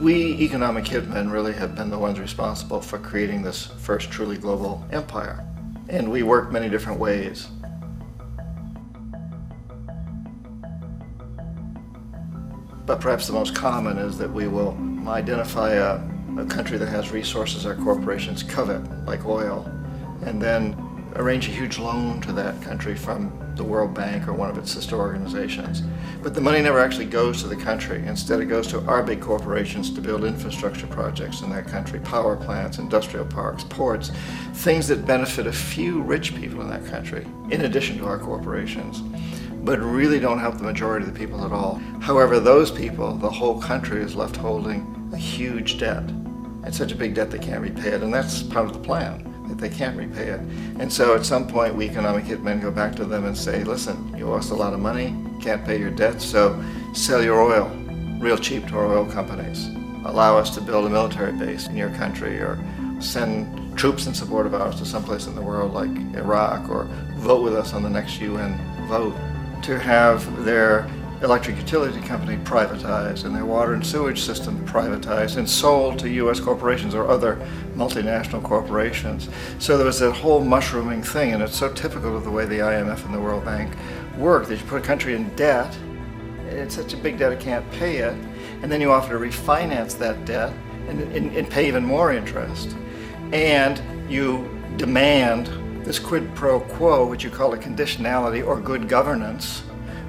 We economic hitmen really have been the ones responsible for creating this first truly global empire. And we work many different ways. But perhaps the most common is that we will identify a country that has resources our corporations covet, like oil, and then arrange a huge loan to that country from the World Bank or one of its sister organizations. But the money never actually goes to the country. Instead, it goes to our big corporations to build infrastructure projects in that country, power plants, industrial parks, ports, things that benefit a few rich people in that country, in addition to our corporations, but really don't help the majority of the people at all. However, those people, the whole country is left holding a huge debt. It's such a big debt they can't repay it, and that's part of the plan, that they can't repay it. And so at some point, we economic hitmen go back to them and say, listen, you owe us a lot of money, can't pay your debt, so sell your oil real cheap to our oil companies. Allow us to build a military base in your country, or send troops in support of ours to someplace in the world like Iraq, or vote with us on the next UN vote. To have their electric utility company privatized and their water and sewage system privatized and sold to U.S. corporations or other multinational corporations. So there was that whole mushrooming thing, and it's so typical of the way the IMF and the World Bank work, that you put a country in debt, it's such a big debt it can't pay it, and then you offer to refinance that debt and pay even more interest. And you demand this quid pro quo, which you call a conditionality or good governance,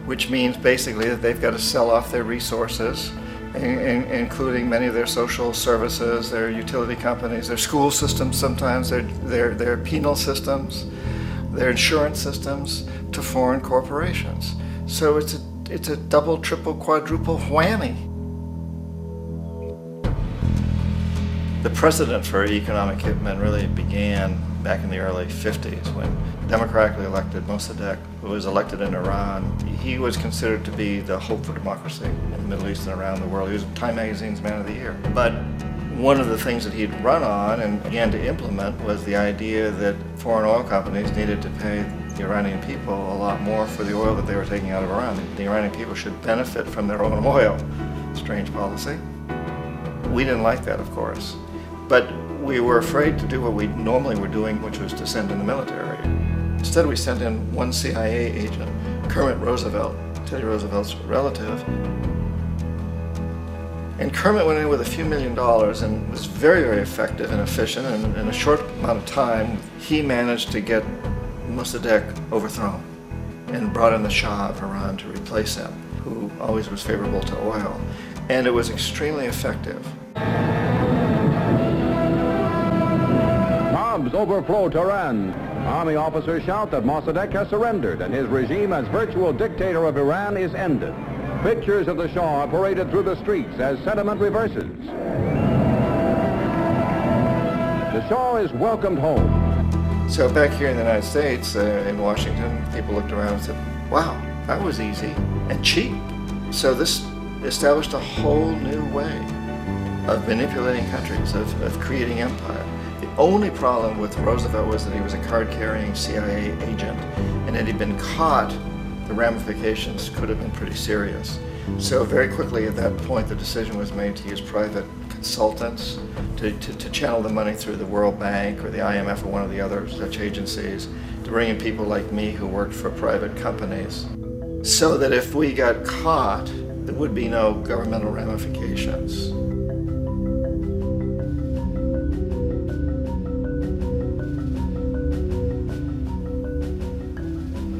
which means basically that they've got to sell off their resources, including many of their social services, their utility companies, their school systems sometimes, their penal systems, their insurance systems, to foreign corporations. So it's a double, triple, quadruple whammy. The precedent for economic hitmen really began back in the early 50s when democratically elected Mossadegh, who was elected in Iran, he was considered to be the hope for democracy in the Middle East and around the world. He was Time Magazine's Man of the Year. But one of the things that he'd run on and began to implement was the idea that foreign oil companies needed to pay the Iranian people a lot more for the oil that they were taking out of Iran. The Iranian people should benefit from their own oil. Strange policy. We didn't like that, of course. But we were afraid to do what we normally were doing, which was to send in the military. Instead, we sent in one CIA agent, Kermit Roosevelt, Teddy Roosevelt's relative. And Kermit went in with a few $1 million and was very, very effective and efficient. And in a short amount of time, he managed to get Mossadegh overthrown and brought in the Shah of Iran to replace him, who always was favorable to oil. And it was extremely effective. Bombs overflow Tehran. Army officers shout that Mossadegh has surrendered and his regime as virtual dictator of Iran is ended. Pictures of the Shah are paraded through the streets as sentiment reverses. The Shah is welcomed home. So back here in the United States, in Washington, people looked around and said, wow, that was easy and cheap. So this established a whole new way of manipulating countries, of creating empire. The only problem with Roosevelt was that he was a card-carrying CIA agent, and had he been caught, the ramifications could have been pretty serious. So very quickly at that point, the decision was made to use private consultants to channel the money through the World Bank or the IMF or one of the other such agencies, to bring in people like me who worked for private companies, so that if we got caught, there would be no governmental ramifications.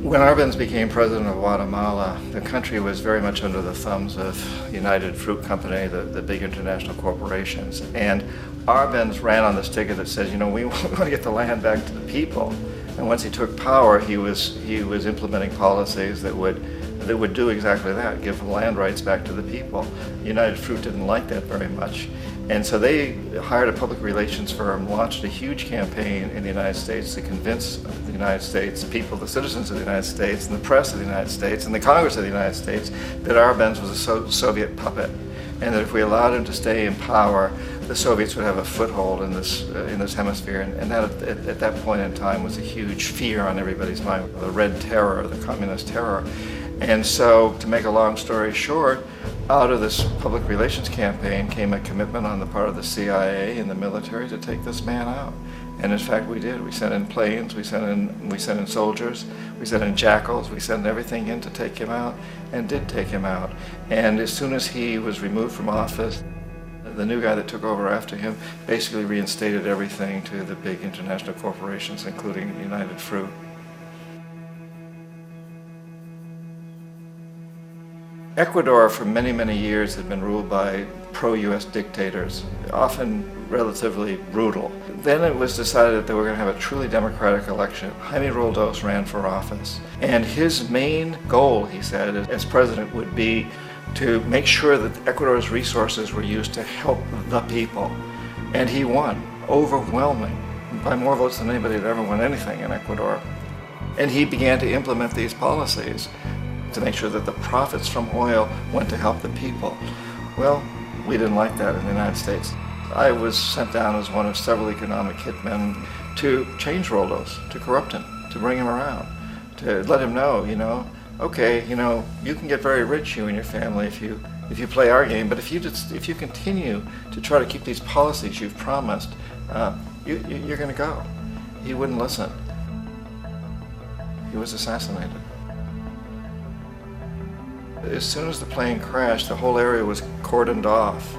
When Arbenz became president of Guatemala, the country was very much under the thumbs of United Fruit Company, the big international corporations. And Arbenz ran on this ticket that says, you know, we want to get the land back to the people. And once he took power, he was implementing policies that would do exactly that, give land rights back to the people. United Fruit didn't like that very much. And so they hired a public relations firm, launched a huge campaign in the United States to convince the United States people, the citizens of the United States, and the press of the United States, and the Congress of the United States, that Arbenz was a Soviet puppet, and that if we allowed him to stay in power, the Soviets would have a foothold in this hemisphere. And that, at that point in time, was a huge fear on everybody's mind, the Red Terror, the Communist Terror. And so, to make a long story short, Out of this public relations campaign came a commitment on the part of the CIA and the military to take this man out. And in fact, we did. We sent in planes, we sent in soldiers, we sent in jackals, we sent everything in to take him out, and did take him out. And as soon as he was removed from office, the new guy that took over after him basically reinstated everything to the big international corporations, including United Fruit. Ecuador for many, many years had been ruled by pro-US dictators, often relatively brutal. Then it was decided that they were going to have a truly democratic election. Jaime Roldos ran for office, and his main goal, he said, as president would be to make sure that Ecuador's resources were used to help the people. And he won, overwhelming, by more votes than anybody had ever won anything in Ecuador. And he began to implement these policies to make sure that the profits from oil went to help the people. Well, we didn't like that in the United States. I was sent down as one of several economic hitmen to change Roldos, to corrupt him, to bring him around, to let him know, okay, you can get very rich, you and your family, if you play our game, but if you continue to try to keep these policies you've promised, you're going to go. He wouldn't listen. He was assassinated. As soon as the plane crashed, the whole area was cordoned off.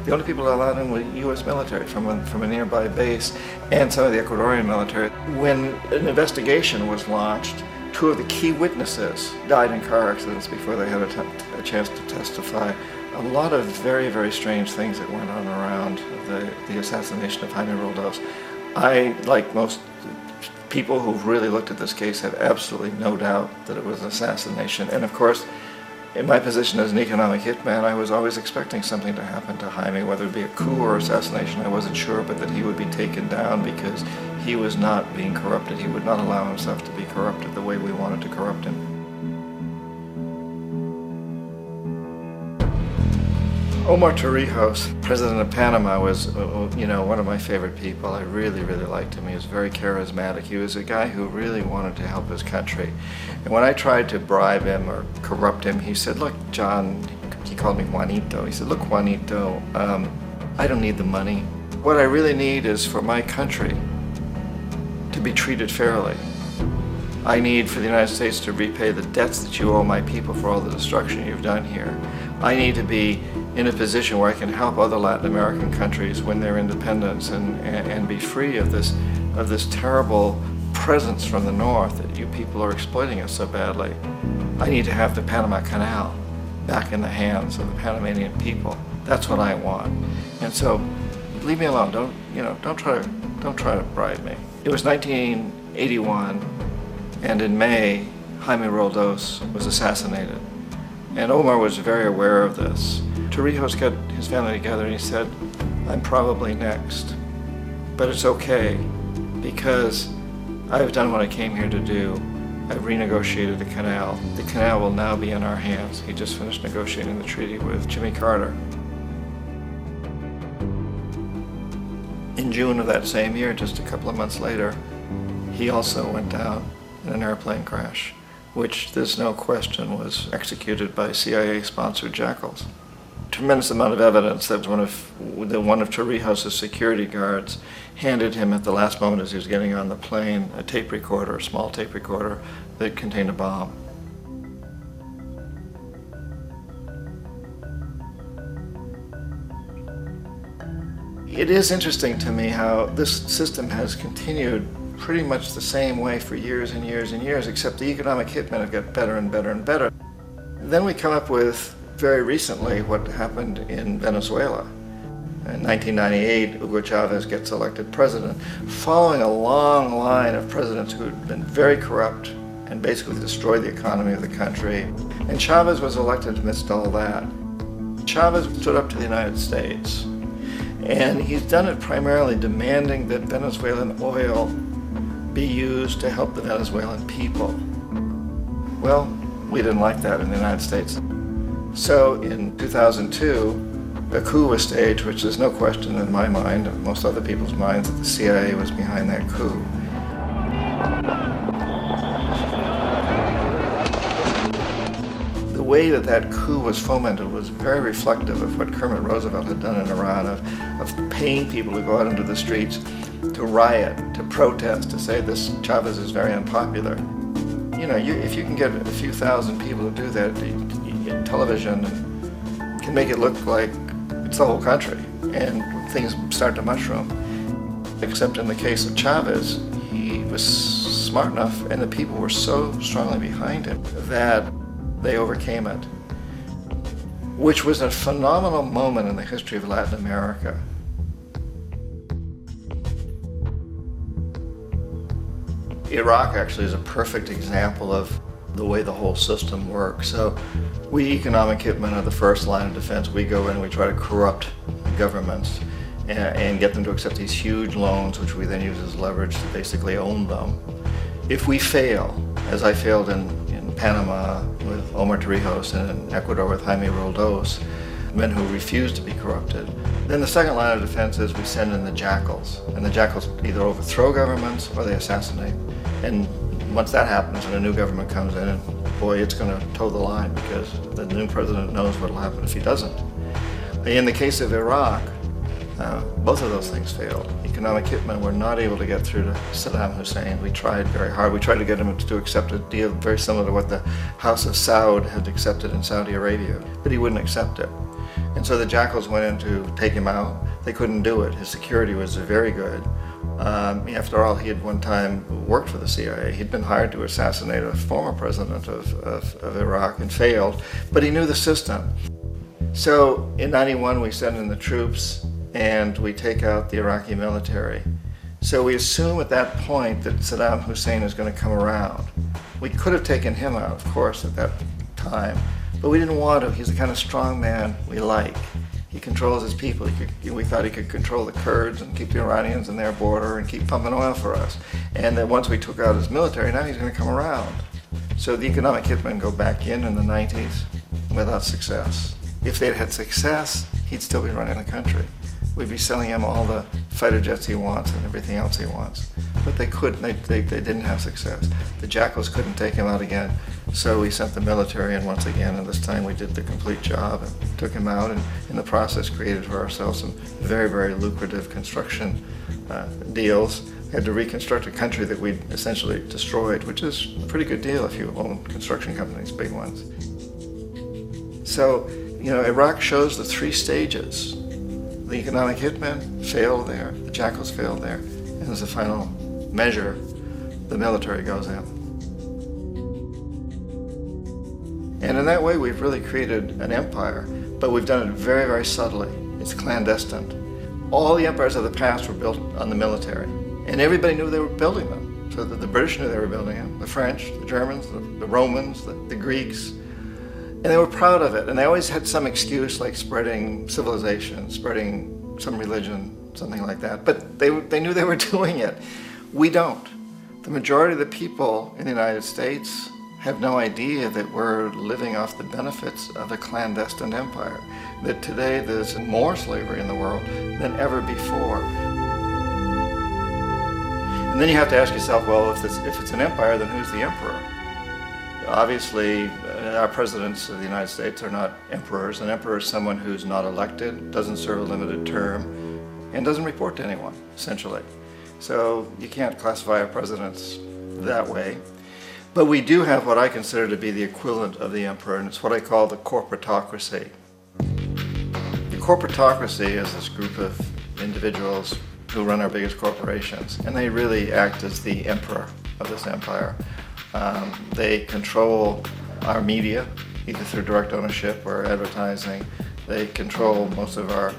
The only people allowed in were U.S. military from a nearby base and some of the Ecuadorian military. When an investigation was launched, 2 of the key witnesses died in car accidents before they had a chance to testify. A lot of very, very strange things that went on around the assassination of Jaime Roldos. I, like most people who've really looked at this case, have absolutely no doubt that it was an assassination. And of course, in my position as an economic hitman, I was always expecting something to happen to Jaime, whether it be a coup or assassination, I wasn't sure, but that he would be taken down because he was not being corrupted. He would not allow himself to be corrupted the way we wanted to corrupt him. Omar Torrijos, president of Panama, was one of my favorite people. I really, really liked him. He was very charismatic. He was a guy who really wanted to help his country. And when I tried to bribe him or corrupt him, he said, look, John, he called me Juanito. He said, look, Juanito, I don't need the money. What I really need is for my country to be treated fairly. I need for the United States to repay the debts that you owe my people for all the destruction you've done here. I need to be in a position where I can help other Latin American countries win their independence and be free of this terrible presence from the north that you people are exploiting us so badly. I need to have the Panama Canal back in the hands of the Panamanian people. That's what I want. And so, leave me alone. Don't try to bribe me. It was 1981, and in May, Jaime Roldos was assassinated. And Omar was very aware of this. Torrijos got his family together and he said, I'm probably next, but it's okay because I've done what I came here to do. I've renegotiated the canal. The canal will now be in our hands. He just finished negotiating the treaty with Jimmy Carter. In June of that same year, just a couple of months later, he also went down in an airplane crash, which there's no question was executed by CIA-sponsored jackals. Tremendous amount of evidence that one of Torrijos' security guards handed him at the last moment as he was getting on the plane a tape recorder, a small tape recorder that contained a bomb. It is interesting to me how this system has continued pretty much the same way for years and years and years, except the economic hitmen have got better and better and better. Then we come up with, very recently, what happened in Venezuela. In 1998, Hugo Chavez gets elected president, following a long line of presidents who had been very corrupt and basically destroyed the economy of the country. And Chavez was elected amidst all that. Chavez stood up to the United States, and he's done it primarily demanding that Venezuelan oil be used to help the Venezuelan people. Well, we didn't like that in the United States. So in 2002, a coup was staged, which there's no question in my mind, and most other people's minds, that the CIA was behind that coup. The the way that that coup was fomented was very reflective of what Kermit Roosevelt had done in Iran, of paying people to go out into the streets, to riot, to protest, to say this Chavez is very unpopular. You know, if you can get a few thousand people to do that, television can make it look like it's the whole country, and things start to mushroom. Except in the case of Chavez, he was smart enough, and the people were so strongly behind him that they overcame it, which was a phenomenal moment in the history of Latin America. Iraq actually is a perfect example of the way the whole system works. So we economic hitmen are the first line of defense. We go in and we try to corrupt governments and get them to accept these huge loans, which we then use as leverage to basically own them. If we fail, as I failed in Panama with Omar Torrijos and in Ecuador with Jaime Roldos, men who refuse to be corrupted, then the second line of defense is we send in the jackals. And the jackals either overthrow governments or they assassinate. And once that happens and a new government comes in, and boy, it's going to toe the line because the new president knows what will happen if he doesn't. In the case of Iraq, both of those things failed. Economic hitmen were not able to get through to Saddam Hussein. We tried very hard. We tried to get him to accept a deal very similar to what the House of Saud had accepted in Saudi Arabia, but he wouldn't accept it. And so the jackals went in to take him out. They couldn't do it. His security was very good. After all, he had one time worked for the CIA. He'd been hired to assassinate a former president of Iraq and failed, but he knew the system. So in '91, we send in the troops and we take out the Iraqi military. So we assume at that point that Saddam Hussein is going to come around. We could have taken him out, of course, at that time, but we didn't want to. He's the kind of strong man we like. He controls his people. We thought he could control the Kurds and keep the Iranians in their border and keep pumping oil for us. And that once we took out his military, now he's going to come around. So the economic hitmen go back in the 90s without success. If they'd had success, he'd still be running the country. We'd be selling him all the fighter jets he wants and everything else he wants. But they couldn't, they didn't have success. The jackals couldn't take him out again, so we sent the military in once again, and this time we did the complete job and took him out, and in the process created for ourselves some very, very lucrative construction deals. We had to reconstruct a country that we'd essentially destroyed, which is a pretty good deal if you own construction companies, big ones. So, you know, Iraq shows the three stages. The economic hitmen failed there, the jackals failed there, and as a final measure, the military goes in. And in that way, we've really created an empire, but we've done it very, very subtly. It's clandestine. All the empires of the past were built on the military, and everybody knew they were building them. So the British knew they were building them, the French, the Germans, the Romans, the Greeks. And they were proud of it, and they always had some excuse like spreading civilization, spreading some religion, something like that. But they knew they were doing it. We don't. The majority of the people in the United States have no idea that we're living off the benefits of a clandestine empire, that today there's more slavery in the world than ever before. And then you have to ask yourself, well, if it's an empire, then who's the emperor? Obviously, our presidents of the United States are not emperors. An emperor is someone who's not elected, doesn't serve a limited term, and doesn't report to anyone, essentially. So you can't classify our presidents that way. But we do have what I consider to be the equivalent of the emperor, and it's what I call the corporatocracy. The corporatocracy is this group of individuals who run our biggest corporations, and they really act as the emperor of this empire. They control our media, either through direct ownership or advertising. They control most of our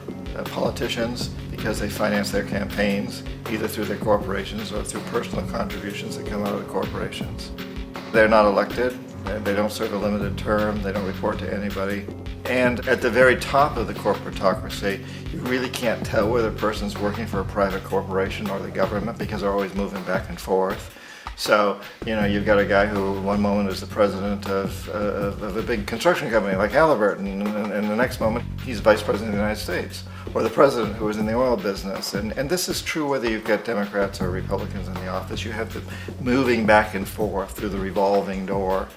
politicians because they finance their campaigns, either through their corporations or through personal contributions that come out of the corporations. They're not elected, they don't serve a limited term, they don't report to anybody. And at the very top of the corporatocracy, you really can't tell whether a person's working for a private corporation or the government because they're always moving back and forth. So, you know, you've got a guy who one moment is the president of a big construction company like Halliburton, and the next moment he's vice president of the United States, or the president who is in the oil business. And this is true whether you've got Democrats or Republicans in the office. You have them moving back and forth through the revolving door.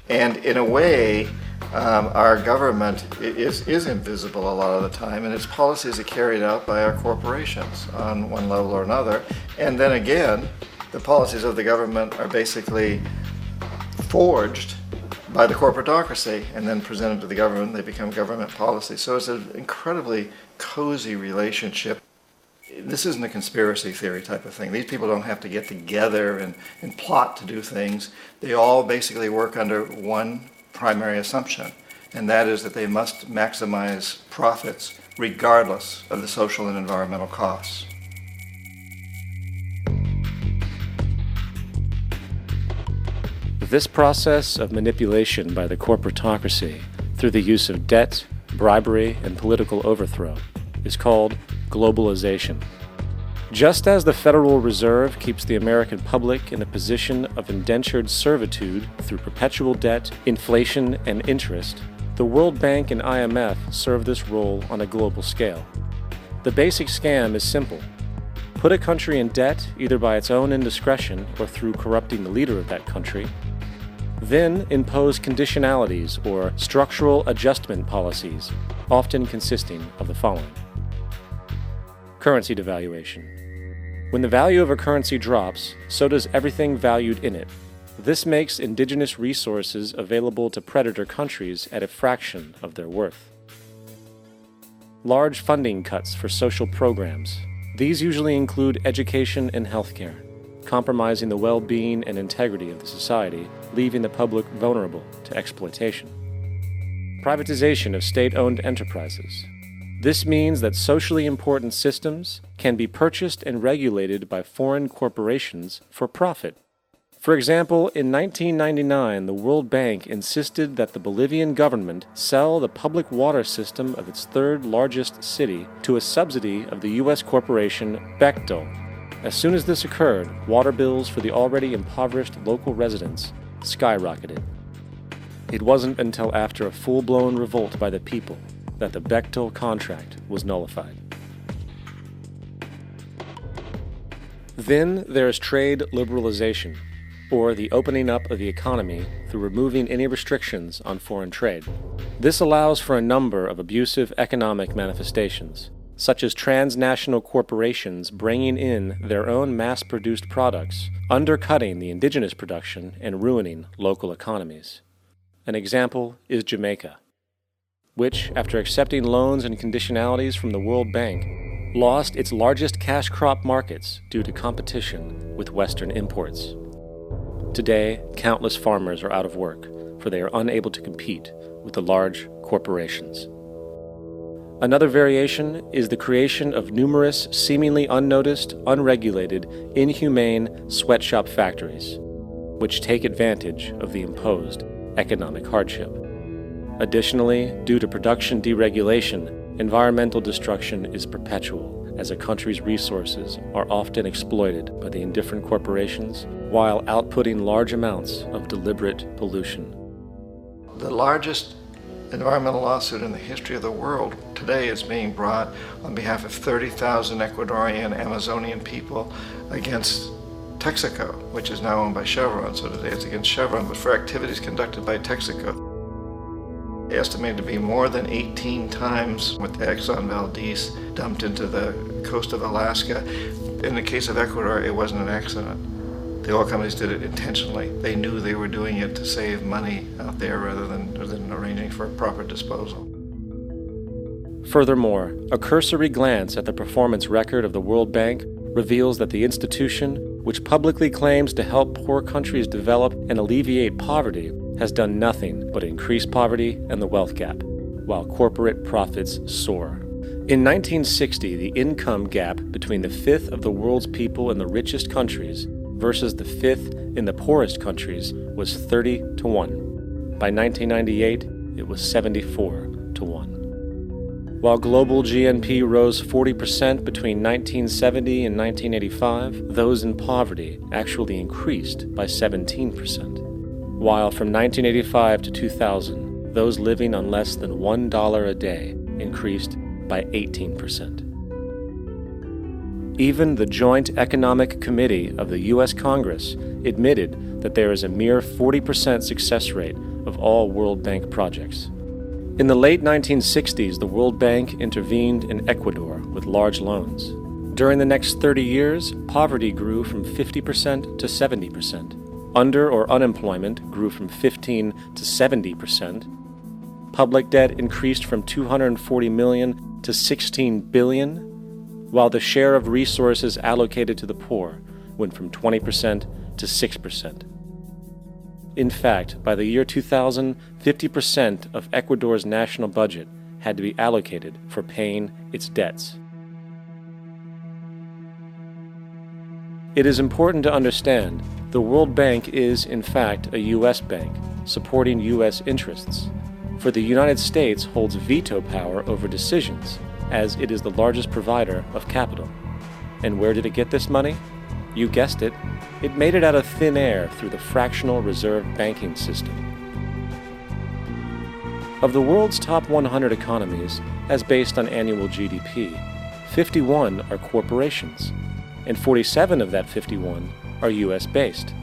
And in a way, Our government is invisible a lot of the time, and its policies are carried out by our corporations on one level or another. And then again, the policies of the government are basically forged by the corporatocracy and then presented to the government. They become government policy. So it's an incredibly cozy relationship. This isn't a conspiracy theory type of thing. These people don't have to get together and plot to do things. They all basically work under one primary assumption, and that is that they must maximize profits regardless of the social and environmental costs. This process of manipulation by the corporatocracy through the use of debt, bribery, and political overthrow is called globalization. Just as the Federal Reserve keeps the American public in a position of indentured servitude through perpetual debt, inflation, and interest, the World Bank and IMF serve this role on a global scale. The basic scam is simple. Put a country in debt either by its own indiscretion or through corrupting the leader of that country, then impose conditionalities or structural adjustment policies, often consisting of the following. Currency devaluation. When the value of a currency drops, so does everything valued in it. This makes indigenous resources available to predator countries at a fraction of their worth. Large funding cuts for social programs. These usually include education and healthcare, compromising the well-being and integrity of the society, leaving the public vulnerable to exploitation. Privatization of state-owned enterprises. This means that socially important systems can be purchased and regulated by foreign corporations for profit. For example, in 1999, the World Bank insisted that the Bolivian government sell the public water system of its third largest city to a subsidy of the U.S. corporation Bechtel. As soon as this occurred, water bills for the already impoverished local residents skyrocketed. It wasn't until after a full-blown revolt by the people that the Bechtel contract was nullified. Then there is trade liberalization, or the opening up of the economy through removing any restrictions on foreign trade. This allows for a number of abusive economic manifestations, such as transnational corporations bringing in their own mass-produced products, undercutting the indigenous production and ruining local economies. An example is Jamaica, which, after accepting loans and conditionalities from the World Bank, lost its largest cash crop markets due to competition with Western imports. Today, countless farmers are out of work, for they are unable to compete with the large corporations. Another variation is the creation of numerous, seemingly unnoticed, unregulated, inhumane sweatshop factories, which take advantage of the imposed economic hardship. Additionally, due to production deregulation, environmental destruction is perpetual, as a country's resources are often exploited by the indifferent corporations while outputting large amounts of deliberate pollution. The largest environmental lawsuit in the history of the world today is being brought on behalf of 30,000 Ecuadorian Amazonian people against Texaco, which is now owned by Chevron. So today it's against Chevron, but for activities conducted by Texaco. Estimated to be more than 18 times what the Exxon Valdez dumped into the coast of Alaska. In the case of Ecuador, it wasn't an accident. The oil companies did it intentionally. They knew they were doing it to save money out there rather than arranging for proper disposal. Furthermore, a cursory glance at the performance record of the World Bank reveals that the institution, which publicly claims to help poor countries develop and alleviate poverty, has done nothing but increase poverty and the wealth gap, while corporate profits soar. In 1960, the income gap between the fifth of the world's people in the richest countries versus the fifth in the poorest countries was 30-1. By 1998, it was 74-1. While global GNP rose 40% between 1970 and 1985, those in poverty actually increased by 17%. While from 1985 to 2000, those living on less than $1 a day increased by 18%. Even the Joint Economic Committee of the U.S. Congress admitted that there is a mere 40% success rate of all World Bank projects. In the late 1960s, the World Bank intervened in Ecuador with large loans. During the next 30 years, poverty grew from 50% to 70%. Under or unemployment grew from 15 to 70%. Public debt increased from 240 million to 16 billion, while the share of resources allocated to the poor went from 20% to 6%. In fact, by the year 2000, 50% of Ecuador's national budget had to be allocated for paying its debts. It is important to understand the World Bank is, in fact, a U.S. bank, supporting U.S. interests. For the United States holds veto power over decisions, as it is the largest provider of capital. And where did it get this money? You guessed it, it made it out of thin air through the fractional reserve banking system. Of the world's top 100 economies, as based on annual GDP, 51 are corporations, and 47 of that 51 are U.S.-based.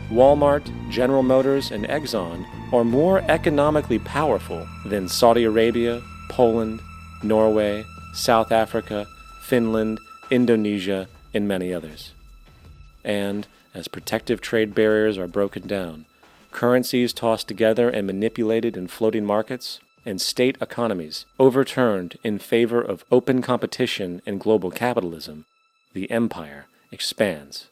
Walmart, General Motors, and Exxon are more economically powerful than Saudi Arabia, Poland, Norway, South Africa, Finland, Indonesia, and many others. And, as protective trade barriers are broken down, currencies tossed together and manipulated in floating markets, and state economies overturned in favor of open competition and global capitalism, the empire expands.